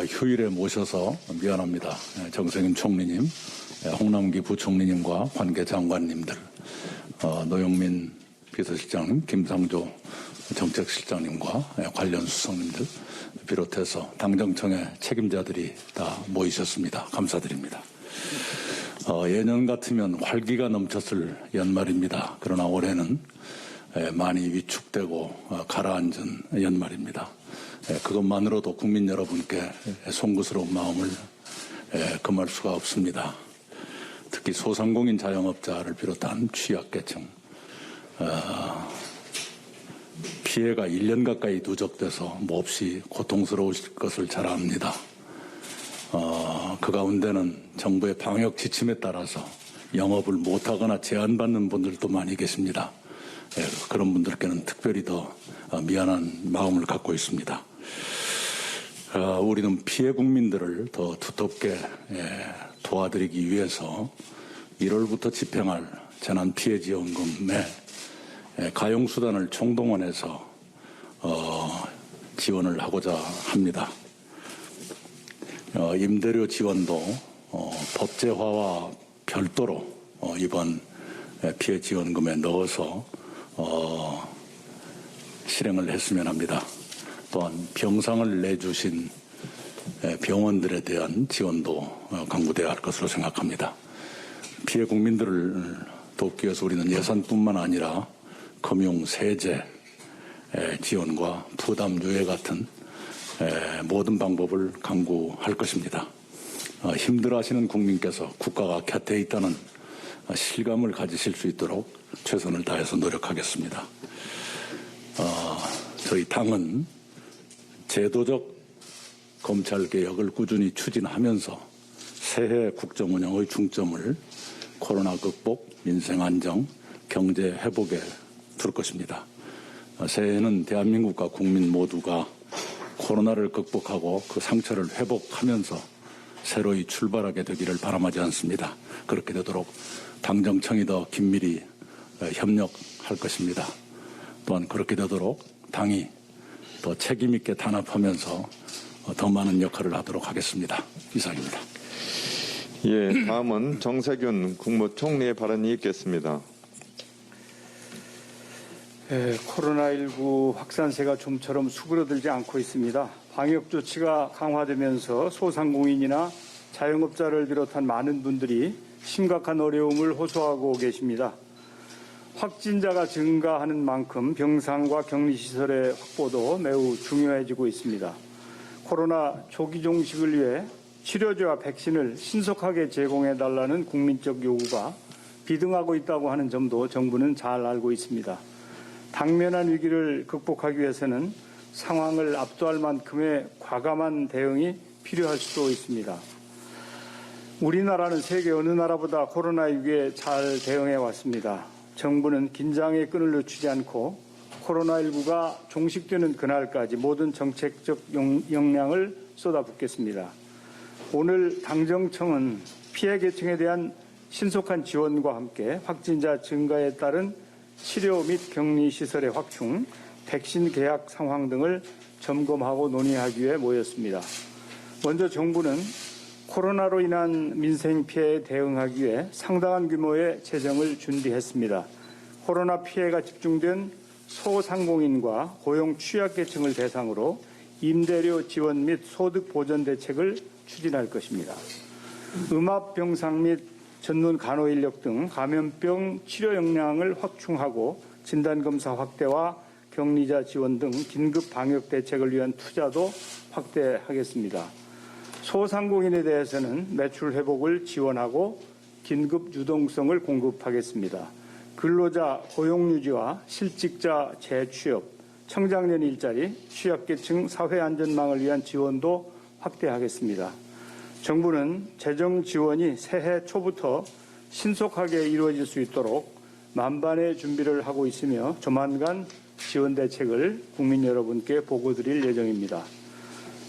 휴일에 모셔서 미안합니다. 정세균 총리님, 홍남기 부총리님과 관계장관님들, 노영민 비서실장님, 김상조 정책실장님과 관련 수석님들 비롯해서 당정청의 책임자들이 다 모이셨습니다. 감사드립니다. 예년 같으면 활기가 넘쳤을 연말입니다. 그러나 올해는 많이 위축되고 가라앉은 연말입니다. 그것만으로도 국민 여러분께 송구스러운 마음을 금할 수가 없습니다. 특히 소상공인 자영업자를 비롯한 취약계층 피해가 1년 가까이 누적돼서 몹시 고통스러우실 것을 잘 압니다. 그 가운데는 정부의 방역 지침에 따라서 영업을 못하거나 제한받는 분들도 많이 계십니다. 그런 분들께는 특별히 더 미안한 마음을 갖고 있습니다. 우리는 피해 국민들을 더 두텁게 도와드리기 위해서 1월부터 집행할 재난피해지원금에 가용수단을 총동원해서 지원을 하고자 합니다. 임대료 지원도 법제화와 별도로 이번 피해지원금에 넣어서 실행을 했으면 합니다. 또한 병상을 내주신 병원들에 대한 지원도 강구되어야 할 것으로 생각합니다. 피해 국민들을 돕기 위해서 우리는 예산뿐만 아니라 금융, 세제 지원과 부담 유예 같은 모든 방법을 강구할 것입니다. 힘들어하시는 국민께서 국가가 곁에 있다는 실감을 가지실 수 있도록 최선을 다해서 노력하겠습니다. 저희 당은 제도적 검찰개혁을 꾸준히 추진하면서 새해 국정운영의 중점을 코로나 극복, 민생 안정, 경제 회복에 둘 것입니다. 새해에는 대한민국과 국민 모두가 코로나를 극복하고 그 상처를 회복하면서 새로이 출발하게 되기를 바람하지 않습니다. 그렇게 되도록 당정청이 더 긴밀히 협력할 것입니다. 또한 그렇게 되도록 당이 더 책임 있게 단합하면서 더 많은 역할을 하도록 하겠습니다. 이상입니다. 다음은 정세균 국무총리의 발언이 있겠습니다. 코로나19 확산세가 좀처럼 수그러들지 않고 있습니다. 방역 조치가 강화되면서 소상공인이나 자영업자를 비롯한 많은 분들이 심각한 어려움을 호소하고 계십니다. 확진자가 증가하는 만큼 병상과 격리시설의 확보도 매우 중요해지고 있습니다. 코로나 조기 종식을 위해 치료제와 백신을 신속하게 제공해달라는 국민적 요구가 비등하고 있다고 하는 점도 정부는 잘 알고 있습니다. 당면한 위기를 극복하기 위해서는 상황을 압도할 만큼의 과감한 대응이 필요할 수도 있습니다. 우리나라는 세계 어느 나라보다 코로나 위기에 잘 대응해 왔습니다. 정부는 긴장의 끈을 놓치지 않고 코로나19가 종식되는 그날까지 모든 정책적 역량을 쏟아붓겠습니다. 오늘 당정청은 피해 계층에 대한 신속한 지원과 함께 확진자 증가에 따른 치료 및 격리 시설의 확충, 백신 계약 상황 등을 점검하고 논의하기 위해 모였습니다. 먼저 정부는 코로나로 인한 민생 피해에 대응하기 위해 상당한 규모의 재정을 준비했습니다. 코로나 피해가 집중된 소상공인과 고용 취약계층을 대상으로 임대료 지원 및 소득 보전 대책을 추진할 것입니다. 음압병상 및 전문 간호 인력 등 감염병 치료 역량을 확충하고 진단검사 확대와 격리자 지원 등 긴급 방역 대책을 위한 투자도 확대하겠습니다. 소상공인에 대해서는 매출 회복을 지원하고 긴급 유동성을 공급하겠습니다. 근로자 고용 유지와 실직자 재취업, 청장년 일자리, 취약계층 사회안전망을 위한 지원도 확대하겠습니다. 정부는 재정 지원이 새해 초부터 신속하게 이루어질 수 있도록 만반의 준비를 하고 있으며 조만간 지원 대책을 국민 여러분께 보고드릴 예정입니다.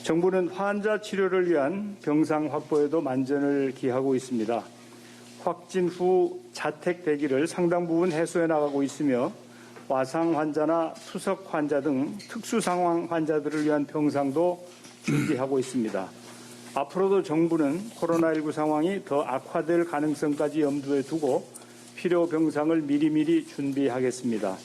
정부는 환자 치료를 위한 병상 확보에도 만전을 기하고 있습니다. 확진 후 자택 대기를 상당 부분 해소해 나가고 있으며 와상 환자나 투석 환자 등 특수 상황 환자들을 위한 병상도 준비하고 있습니다. 앞으로도 정부는 코로나19 상황이 더 악화될 가능성까지 염두에 두고 필요 병상을 미리미리 준비하겠습니다.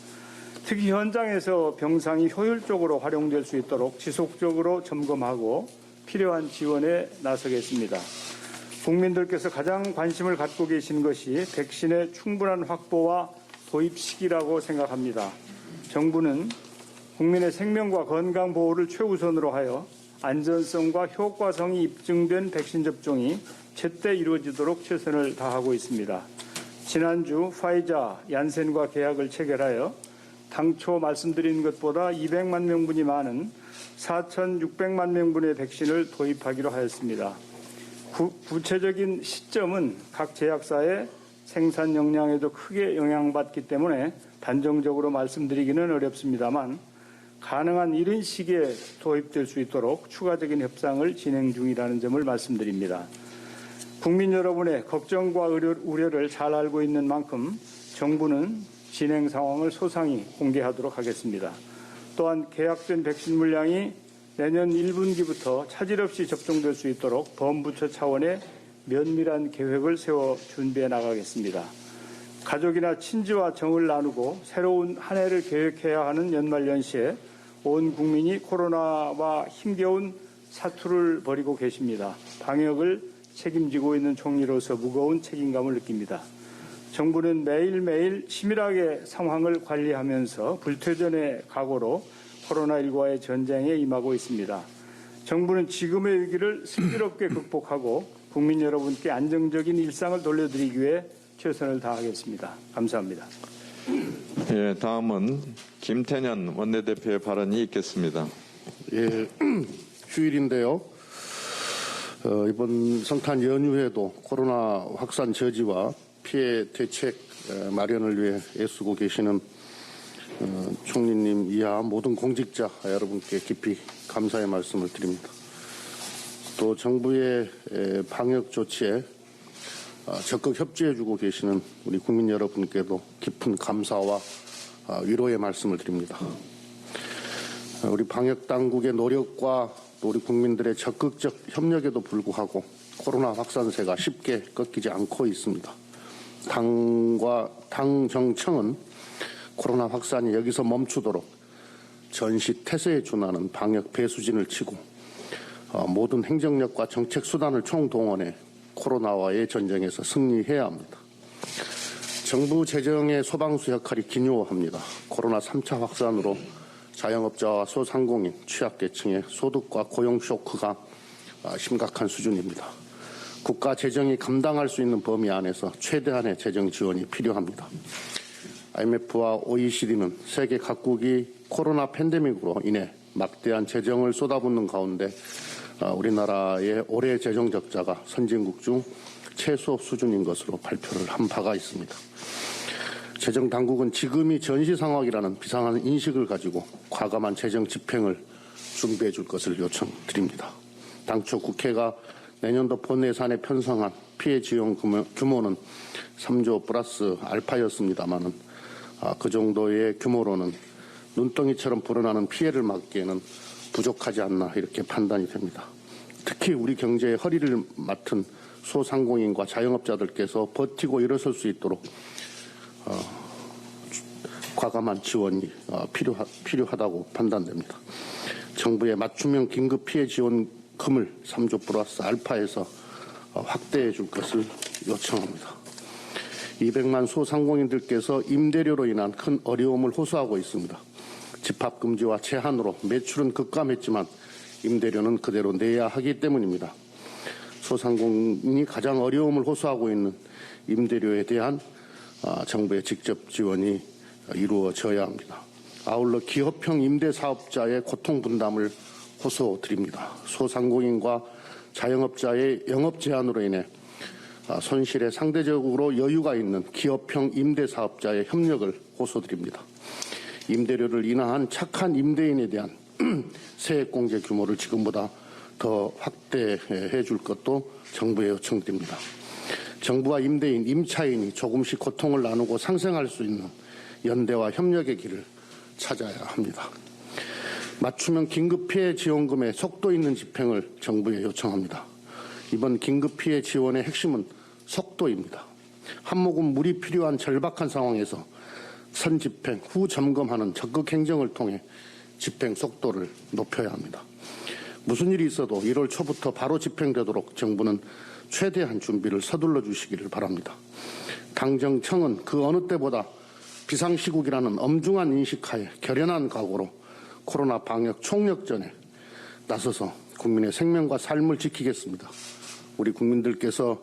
특히 현장에서 병상이 효율적으로 활용될 수 있도록 지속적으로 점검하고 필요한 지원에 나서겠습니다. 국민들께서 가장 관심을 갖고 계신 것이 백신의 충분한 확보와 도입 시기라고 생각합니다. 정부는 국민의 생명과 건강 보호를 최우선으로 하여 안전성과 효과성이 입증된 백신 접종이 제때 이루어지도록 최선을 다하고 있습니다. 지난주 파이자, 얀센과 계약을 체결하여 당초 말씀드린 것보다 200만 명분이 많은 4,600만 명분의 백신을 도입하기로 하였습니다. 구체적인 시점은 각 제약사의 생산 역량에도 크게 영향받기 때문에 단정적으로 말씀드리기는 어렵습니다만 가능한 이른 시기에 도입될 수 있도록 추가적인 협상을 진행 중이라는 점을 말씀드립니다. 국민 여러분의 걱정과 우려를 잘 알고 있는 만큼 정부는 진행 상황을 소상히 공개하도록 하겠습니다. 또한 계약된 백신 물량이 내년 1분기부터 차질 없이 접종될 수 있도록 범부처 차원의 면밀한 계획을 세워 준비해 나가겠습니다. 가족이나 친지와 정을 나누고 새로운 한 해를 계획해야 하는 연말연시에 온 국민이 코로나와 힘겨운 사투를 벌이고 계십니다. 방역을 책임지고 있는 총리로서 무거운 책임감을 느낍니다. 정부는 매일매일 치밀하게 상황을 관리하면서 불퇴전의 각오로 코로나19와의 전쟁에 임하고 있습니다. 정부는 지금의 위기를 슬기롭게 극복하고 국민 여러분께 안정적인 일상을 돌려드리기 위해 최선을 다하겠습니다. 감사합니다. 예, 다음은 김태년 원내대표의 발언이 있겠습니다. 예, 휴일인데요. 이번 성탄 연휴에도 코로나 확산 저지와 피해 대책 마련을 위해 애쓰고 계시는 총리님 이하 모든 공직자 여러분께 깊이 감사의 말씀을 드립니다. 또 정부의 방역 조치에 적극 협조해주고 계시는 우리 국민 여러분께도 깊은 감사와 위로의 말씀을 드립니다. 우리 방역 당국의 노력과 또 우리 국민들의 적극적 협력에도 불구하고 코로나 확산세가 쉽게 꺾이지 않고 있습니다. 당 정청은 코로나 확산이 여기서 멈추도록 전시 태세에 준하는 방역 배수진을 치고 모든 행정력과 정책 수단을 총동원해 코로나와의 전쟁에서 승리해야 합니다. 정부 재정의 소방수 역할이 기묘합니다. 코로나 3차 확산으로 자영업자와 소상공인, 취약계층의 소득과 고용 쇼크가 심각한 수준입니다. 국가 재정이 감당할 수 있는 범위 안에서 최대한의 재정 지원이 필요합니다. IMF와 OECD는 세계 각국이 코로나 팬데믹으로 인해 막대한 재정을 쏟아붓는 가운데 우리나라의 올해 재정 적자가 선진국 중 최소 수준인 것으로 발표를 한 바가 있습니다. 재정 당국은 지금이 전시 상황이라는 비상한 인식을 가지고 과감한 재정 집행을 준비해 줄 것을 요청드립니다. 당초 국회가 내년도 본 예산에 편성한 피해 지원 규모는 3조 플러스 알파였습니다마는 그 정도의 규모로는 눈덩이처럼 불어나는 피해를 막기에는 부족하지 않나 이렇게 판단이 됩니다. 특히 우리 경제의 허리를 맡은 소상공인과 자영업자들께서 버티고 일어설 수 있도록 과감한 지원이 필요하다고 판단됩니다. 정부의 맞춤형 긴급 피해 지원금을 3조 플러스 알파에서 확대해 줄 것을 요청합니다. 200만 소상공인들께서 임대료로 인한 큰 어려움을 호소하고 있습니다. 집합금지와 제한으로 매출은 급감했지만 임대료는 그대로 내야 하기 때문입니다. 소상공인이 가장 어려움을 호소하고 있는 임대료에 대한 정부의 직접 지원이 이루어져야 합니다. 아울러 기업형 임대사업자의 고통 분담을 호소드립니다. 소상공인과 자영업자의 영업 제한으로 인해 손실에 상대적으로 여유가 있는 기업형 임대사업자의 협력을 호소드립니다. 임대료를 인하한 착한 임대인에 대한 세액공제 규모를 지금보다 더 확대해 줄 것도 정부에 요청드립니다. 정부와 임대인, 임차인이 조금씩 고통을 나누고 상생할 수 있는 연대와 협력의 길을 찾아야 합니다. 맞춤형 긴급피해 지원금의 속도 있는 집행을 정부에 요청합니다. 이번 긴급피해 지원의 핵심은 속도입니다. 한 모금 물이 필요한 절박한 상황에서 선집행, 후 점검하는 적극 행정을 통해 집행 속도를 높여야 합니다. 무슨 일이 있어도 1월 초부터 바로 집행되도록 정부는 최대한 준비를 서둘러 주시기를 바랍니다. 당정청은 그 어느 때보다 비상시국이라는 엄중한 인식하에 결연한 각오로 코로나 방역 총력전에 나서서 국민의 생명과 삶을 지키겠습니다. 우리 국민들께서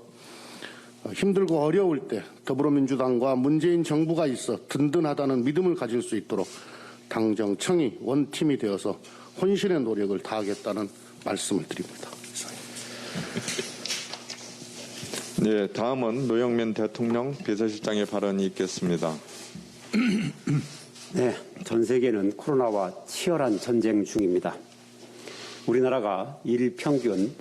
힘들고 어려울 때 더불어민주당과 문재인 정부가 있어 든든하다는 믿음을 가질 수 있도록 당정청이 원팀이 되어서 혼신의 노력을 다하겠다는 말씀을 드립니다. 네, 다음은 노영민 대통령 비서실장의 발언이 있겠습니다. 네, 전 세계는 코로나와 치열한 전쟁 중입니다. 우리나라가 일 평균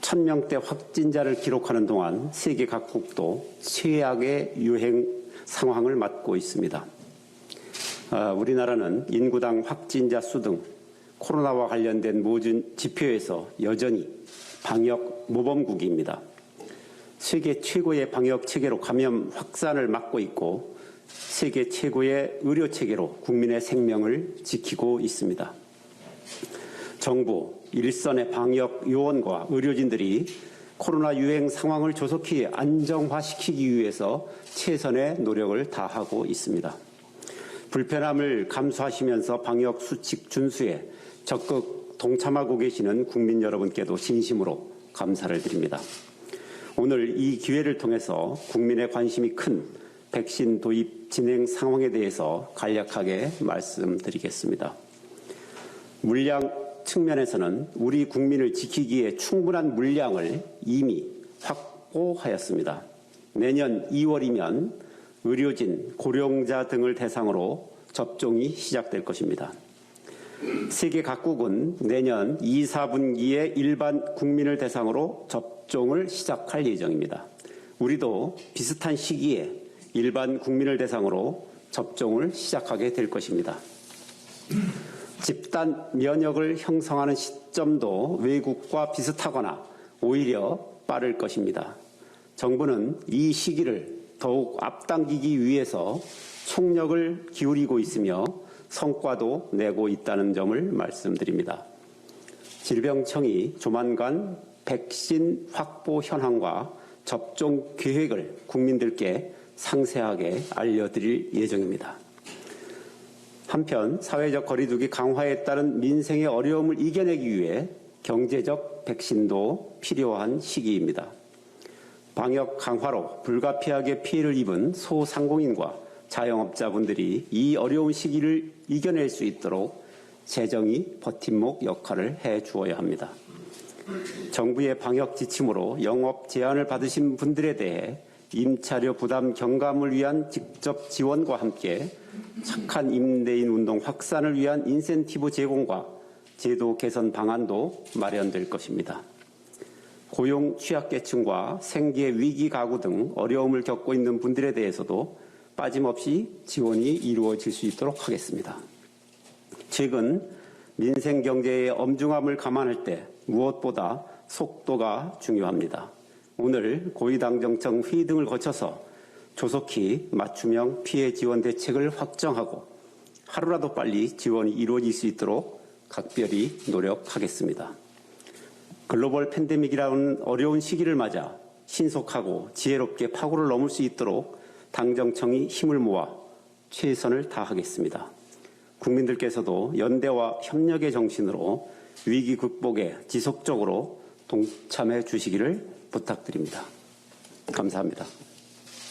1000명대 확진자를 기록하는 동안 세계 각국도 최악의 유행 상황을 맞고 있습니다. 우리나라는 인구당 확진자 수 등 코로나와 관련된 모든 지표에서 여전히 방역 모범국입니다. 세계 최고의 방역 체계로 감염 확산을 막고 있고 세계 최고의 의료 체계로 국민의 생명을 지키고 있습니다. 정부, 일선의 방역 요원과 의료진들이 코로나 유행 상황을 조속히 안정화시키기 위해서 최선의 노력을 다하고 있습니다. 불편함을 감수하시면서 방역 수칙 준수에 적극 동참하고 계시는 국민 여러분께도 진심으로 감사를 드립니다. 오늘 이 기회를 통해서 국민의 관심이 큰 백신 도입 진행 상황에 대해서 간략하게 말씀드리겠습니다. 물량 측면에서는 우리 국민을 지키기에 충분한 물량을 이미 확보하였습니다. 내년 2월이면 의료진, 고령자 등을 대상으로 접종이 시작될 것입니다. 세계 각국은 내년 2, 4분기에 일반 국민을 대상으로 접종을 시작할 예정입니다. 우리도 비슷한 시기에 일반 국민을 대상으로 접종을 시작하게 될 것입니다. 집단 면역을 형성하는 시점도 외국과 비슷하거나 오히려 빠를 것입니다. 정부는 이 시기를 더욱 앞당기기 위해서 총력을 기울이고 있으며 성과도 내고 있다는 점을 말씀드립니다. 질병청이 조만간 백신 확보 현황과 접종 계획을 국민들께 상세하게 알려드릴 예정입니다. 한편 사회적 거리두기 강화에 따른 민생의 어려움을 이겨내기 위해 경제적 백신도 필요한 시기입니다. 방역 강화로 불가피하게 피해를 입은 소상공인과 자영업자분들이 이 어려운 시기를 이겨낼 수 있도록 재정이 버팀목 역할을 해주어야 합니다. 정부의 방역 지침으로 영업 제한을 받으신 분들에 대해 임차료 부담 경감을 위한 직접 지원과 함께 착한 임대인 운동 확산을 위한 인센티브 제공과 제도 개선 방안도 마련될 것입니다. 고용 취약계층과 생계 위기 가구 등 어려움을 겪고 있는 분들에 대해서도 빠짐없이 지원이 이루어질 수 있도록 하겠습니다. 최근 민생 경제의 엄중함을 감안할 때 무엇보다 속도가 중요합니다. 오늘 고위당정청 회의 등을 거쳐서 조속히 맞춤형 피해 지원 대책을 확정하고 하루라도 빨리 지원이 이루어질 수 있도록 각별히 노력하겠습니다. 글로벌 팬데믹이라는 어려운 시기를 맞아 신속하고 지혜롭게 파고를 넘을 수 있도록 당정청이 힘을 모아 최선을 다하겠습니다. 국민들께서도 연대와 협력의 정신으로 위기 극복에 지속적으로 동참해 주시기를 부탁드립니다. 감사합니다.